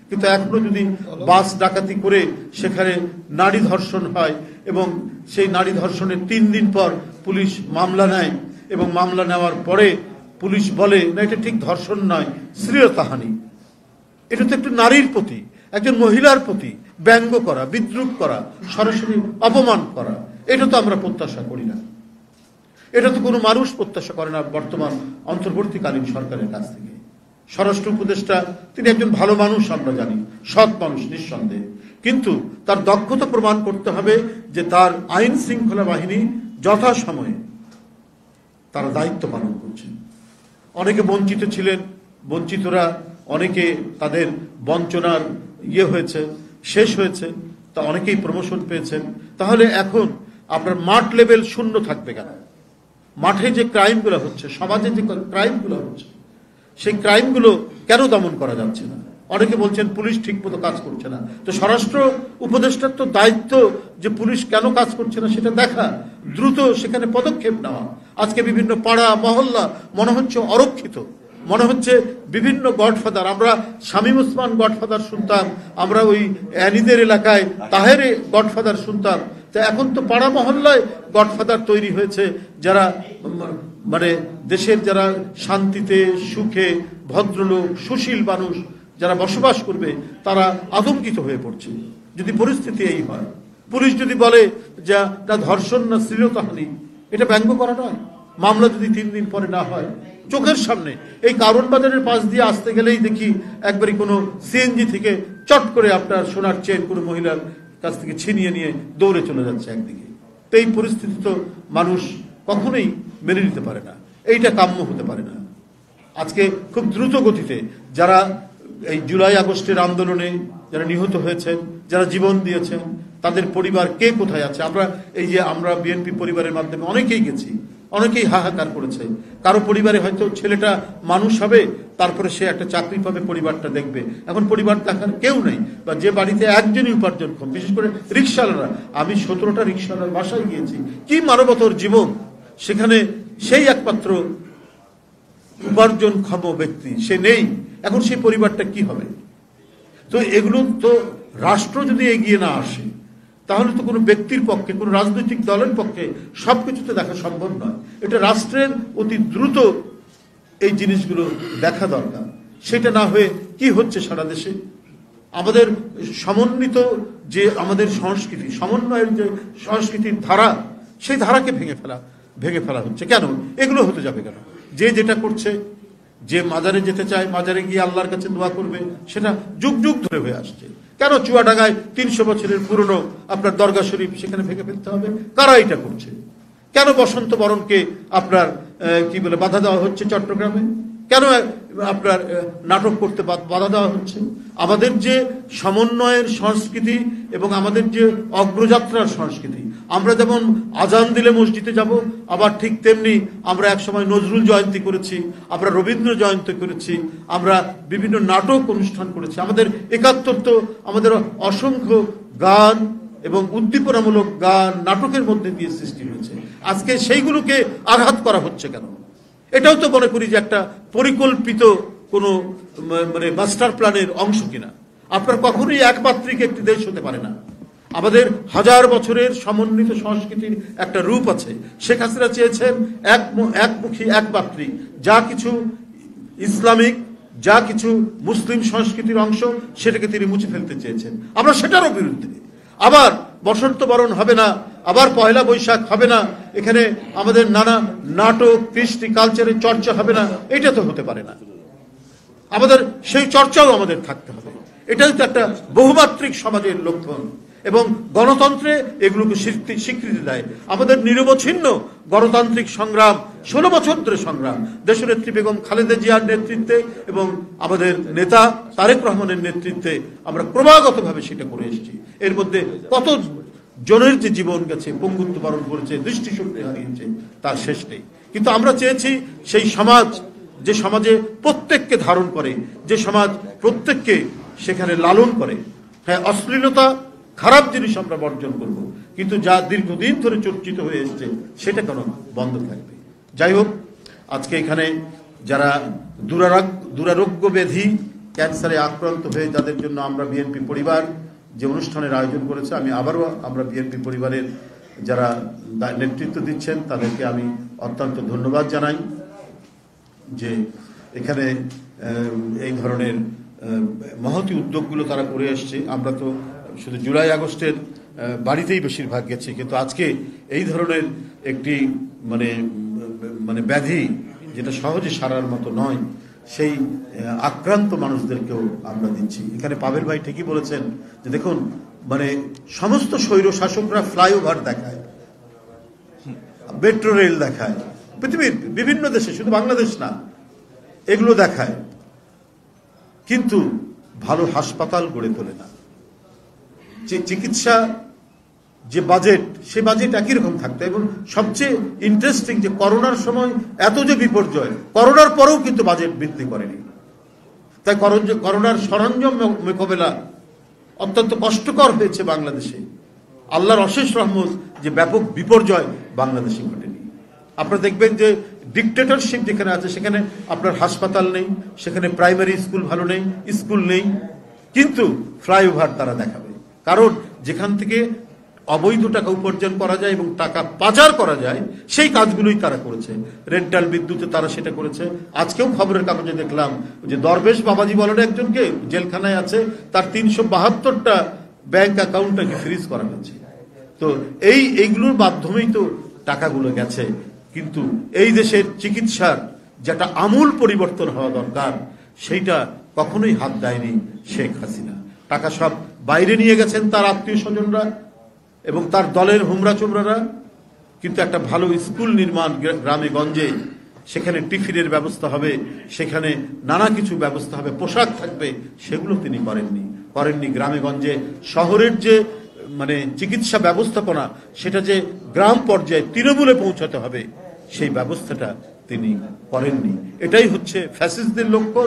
কিন্তু এখনো যদি বাস ডাকাতি করে সেখানে নারী ধর্ষণ হয় এবং সেই নারী ধর্ষণের 3 দিন পর পুলিশ মামলা নেয় এবং মামলা নেওয়ার পরে পুলিশ বলে না এটা ঠিক ধর্ষণ নয়, শ্লীলতাহানি, এটা তো একটু নারীর প্রতি, একজন মহিলার প্রতি ব্যঙ্গ করা, বিদ্রুপ করা, সরাসরি অপমান করা, এটা তো আমরা প্রত্যাশা করি না। এটা তো কোনো মানুষ প্রত্যাশা করে না বর্তমান অন্তর্বর্তীকালীন সরকারের কাছ থেকে। স্বরাষ্ট্র উপদেষ্টা তিনি একজন ভালো মানুষ, আমরা জানি, সৎ মানুষ নিঃসন্দেহে, কিন্তু তার দক্ষতা প্রমাণ করতে হবে যে তার আইন শৃঙ্খলা বাহিনী যথাসময়ে তারা দায়িত্ব পালন করছে। অনেকে বঞ্চিত ছিলেন, বঞ্চিতরা অনেকে তাদের বঞ্চনার হয়েছে, শেষ হয়েছে, তা অনেকেই প্রমোশন পেয়েছেন। তাহলে এখন আপনার মাঠ লেভেল শূন্য থাকবে কেন? মাঠে যে ক্রাইমগুলো হচ্ছে, সমাজে যে ক্রাইমগুলো হচ্ছে, সেই ক্রাইমগুলো কেন দমন করা যাচ্ছে না? অনেকে বলছেন পুলিশ ঠিক মতো কাজ করছে না। তো স্বরাষ্ট্র উপদেষ্টার তো দায়িত্ব যে পুলিশ কেন কাজ করছে না সেটা দেখা, দ্রুত সেখানে পদক্ষেপ নেওয়া। আজকে বিভিন্ন পাড়া মহল্লা মনে হচ্ছে অরক্ষিত, মনে হচ্ছে বিভিন্ন গডফাদার, আমরা শামীম ওসমান গডফাদার শুনতাম, আমরা ওই অ্যানিদের এলাকায় তাহেরে গডফাদার শুনতাম, তা এখন তো পাড়া মহল্লায় গডফাদার তৈরি হয়েছে, যারা মানে দেশের যারা শান্তিতে সুখে ভদ্রলোক সুশীল মানুষ যারা বসবাস করবে তারা আতঙ্কিত হয়ে পড়ছে। যদি পরিস্থিতি এই হয়, পুলিশ যদি বলে যে তা ধর্ষণ না শ্লীলতাহানি, এটা ব্যঙ্গ করা নয়। মামলা যদি 3 দিন পরে না হয়, চোখের সামনে এই কারণ বাজারের পাশ দিয়ে আসতে গেলেই দেখি একবারই কোনো সিএনজি থেকে চট করে আপনার সোনার চেন কোনো মহিলার কাছ থেকে ছিনিয়ে নিয়ে দৌড়ে চলে যাচ্ছে একদিকে। তো এই পরিস্থিতি তো মানুষ কখনোই মেনে নিতে পারে না, এইটা কাম্য হতে পারে না। আজকে খুব দ্রুত গতিতে যারা এই জুলাই আগস্টের আন্দোলনে যারা নিহত হয়েছেন, যারা জীবন দিয়েছেন, তাদের পরিবার কে কোথায় আছে? আমরা বিএনপি পরিবারের মাধ্যমে অনেকেই গেছি, অনেকেই হাহাকার করেছে। কারো পরিবারে হয়তো ছেলেটা মানুষ হবে, তারপরে সে একটা চাকরি পাবে, পরিবারটা দেখবে। এখন পরিবার দেখার কেউ নেই, বা যে বাড়িতে একজনই উপার্জনক্ষম, বিশেষ করে রিক্সাওয়ালারা। আমি 17টা রিক্সাওয়ালার বাসায় গিয়েছি, কি মানবতর জীবন সেখানে। সেই একমাত্র উপার্জনক্ষম ব্যক্তি সে নেই, এখন সেই পরিবারটা কি হবে? তো এগুলো তো রাষ্ট্র যদি এগিয়ে না আসে, তাহলে তো কোনো ব্যক্তির পক্ষে, কোনো রাজনৈতিক দলের পক্ষে সবকিছুতে দেখা সম্ভব নয়। এটা রাষ্ট্রের অতি দ্রুত এই জিনিসগুলো দেখা দরকার। সেটা না হয়ে কি হচ্ছে সারা দেশে? আমাদের সমন্বিত যে আমাদের সংস্কৃতি, সমন্বয়ের যে সংস্কৃতির ধারা, সেই ধারাকে ভেঙে ফেলা হচ্ছে। কেন এগুলো হতে যাবে কেন? যে যেটা করছে, যে মাজারে যেতে চায়, মাজারে গিয়ে আল্লাহর কাছে দোয়া করবে, সেটা যুগ যুগ ধরে হয়ে আসছে। কেন চুয়াডাঙ্গায় 300 বছরের পুরনো আপনার দরগা শরীফ সেখানে ভেঙে ফেলতে হবে? কারা এটা করছে? কেন বসন্ত বরণকে আপনার বাধা দেওয়া হচ্ছে চট্টগ্রামে? কেন আপনার নাটক করতে বাধা দেওয়া হচ্ছে? আমাদের যে সমন্বয়ের সংস্কৃতি এবং আমাদের যে অগ্রযাত্রার সংস্কৃতি, আমরা যেমন আজান দিলে মসজিদে যাব, আবার ঠিক তেমনি আমরা একসময় নজরুল জয়ন্তী করেছি, আমরা রবীন্দ্র জয়ন্তী করেছি, আমরা বিভিন্ন নাটক অনুষ্ঠান করেছি। আমাদের 71 তো আমাদের অসংখ্য গান এবং উদ্দীপনামূলক গান নাটকের মধ্যে দিয়ে সৃষ্টি হয়েছে। আজকে সেইগুলোকে আঘাত করা হচ্ছে কেন? এটাও তো মনে করি যে একটা পরিকল্পিত কোনো মাস্টার প্ল্যানের অংশ কিনা। আপনার কখনোই একমাত্রিক একটি দেশ হতে পারে না। আমাদের 1000 বছরের সমন্বিত সংস্কৃতির একটা রূপ আছে। শেখ হাসিনা চেয়েছেন একমুখী একমাত্রিক, যা কিছু ইসলামিক, যা কিছু মুসলিম সংস্কৃতির অংশ, সেটাকে তিনি মুছে ফেলতে চেয়েছেন। আমরা সেটারও বিরুদ্ধে। আবার বসন্ত বরণ হবে না, আবার পয়লা বৈশাখ হবে না, এখানে আমাদের নানা নাটক, কৃষ্টি, কালচারের চর্চা হবে না, এটা তো হতে পারে না। আমাদের সেই চর্চাও আমাদের থাকতে হবে। এটাই তো একটা বহুমাত্রিক সমাজের লক্ষণ। এবং গণতন্ত্রে এগুলোকে স্বীকৃতি দেয়। আমাদের নিরবচ্ছিন্ন গণতান্ত্রিক সংগ্রাম, 16 বছর ধরে সংগ্রাম, দেশনেত্রী বেগম খালেদা জিয়ার নেতৃত্বে এবং আমাদের নেতা তারেক রহমানের নেতৃত্বে আমরা ক্রমাগতভাবে সেটা করে এসেছি। এর মধ্যে কত জনের যে জীবন গেছে, পঙ্গুত্ব বরণ করেছে, দৃষ্টিশক্তি হারিয়েছে, তার শেষ নেই। কিন্তু আমরা চেয়েছি সেই সমাজ, যে সমাজে প্রত্যেককে ধারণ করে, যে সমাজ প্রত্যেককে সেখানে লালন করে। হ্যাঁ, অশ্লীলতা, খারাপ জিনিস আমরা বর্জন করব, কিন্তু যা দীর্ঘদিন ধরে চর্চিত হয়ে এসছে সেটা কেন বন্ধ থাকবে? যাই হোক, আজকে এখানে যারা দুরারোগ্য ব্যাধি ক্যান্সারে আক্রান্ত হয়ে যাদের জন্য আমরা বিএনপি পরিবার যে অনুষ্ঠানের আয়োজন করেছে, আমরা বিএনপি পরিবারের যারা নেতৃত্ব দিচ্ছেন তাদেরকে আমি অত্যন্ত ধন্যবাদ জানাই যে এখানে এই ধরনের মহতি উদ্যোগগুলো তারা করে আসছে। আমরা তো শুধু জুলাই আগস্টের বাড়িতেই বেশিরভাগ গেছি, কিন্তু আজকে এই ধরনের একটি মানে ব্যাধি যেটা সহজে সারার মতো নয়, সেই আক্রান্ত মানুষদেরকেও আমরা দিচ্ছি। এখানে পাবেল ভাই ঠিকই বলেছেন যে দেখুন, সমস্ত স্বৈর শাসকরা ফ্লাইওভার দেখায়, মেট্রো রেল দেখায়, পৃথিবীর বিভিন্ন দেশে, শুধু বাংলাদেশ না, এগুলো দেখায়, কিন্তু ভালো হাসপাতাল গড়ে তোলে না। যে চিকিৎসা যে বাজেট, সে বাজেট একই রকম থাকতো। এবং সবচেয়ে ইন্টারেস্টিং যে করোনার সময় এত যে বিপর্যয়, করোনার পরেও কিন্তু বাজেট বৃদ্ধি করেনি। তাই করোনার সরঞ্জাম মোকাবেলা অত্যন্ত কষ্টকর হয়েছে বাংলাদেশে। আল্লাহর অশেষ রহমত যে ব্যাপক বিপর্যয় বাংলাদেশে ঘটেনি। আপনারা দেখবেন যে ডিকটেটরশিপ যেখানে আছে সেখানে আপনার হাসপাতাল নেই, সেখানে প্রাইমারি স্কুল ভালো নেই, স্কুল নেই, কিন্তু ফ্লাইওভার তারা দেখাবে। কারণ যেখান থেকে অবৈধ টাকা উপার্জন করা যায় এবং টাকা পাচার করা যায়, সেই কাজগুলোই তারা করেছে। রেন্টাল বিদ্যুতে তারা সেটা করেছে। আজকেও খবরের কাগজে দেখলাম যে দরবেশ বাবাজি বলেন একজনকে জেলখানায় আছে, তার 372টা ব্যাংক অ্যাকাউন্টটাকে ফ্রিজ করা হয়েছে। তো এইগুলোর মাধ্যমেই তো টাকাগুলো গেছে। কিন্তু এই দেশের চিকিৎসার যেটা আমূল পরিবর্তন হওয়া দরকার, সেইটা কখনোই হাত দেয়নি শেখ হাসিনা। টাকা সব বাইরে নিয়ে গেছেন তার আত্মীয় স্বজনরা এবং তার দলের হুমরা চোমরারা। কিন্তু একটা ভালো স্কুল নির্মাণ গ্রামে গঞ্জে, সেখানে টিফিনের ব্যবস্থা হবে, সেখানে নানা কিছু ব্যবস্থা হবে, পোশাক থাকবে, সেগুলো তিনি করেননি গ্রামে গঞ্জে। শহরের যে চিকিৎসা ব্যবস্থাপনা, সেটা যে গ্রাম পর্যায়ে তৃণমূলে পৌঁছাতে হবে, সেই ব্যবস্থাটা তিনি করেননি। এটাই হচ্ছে ফ্যাসিস্টদের লক্ষ্য।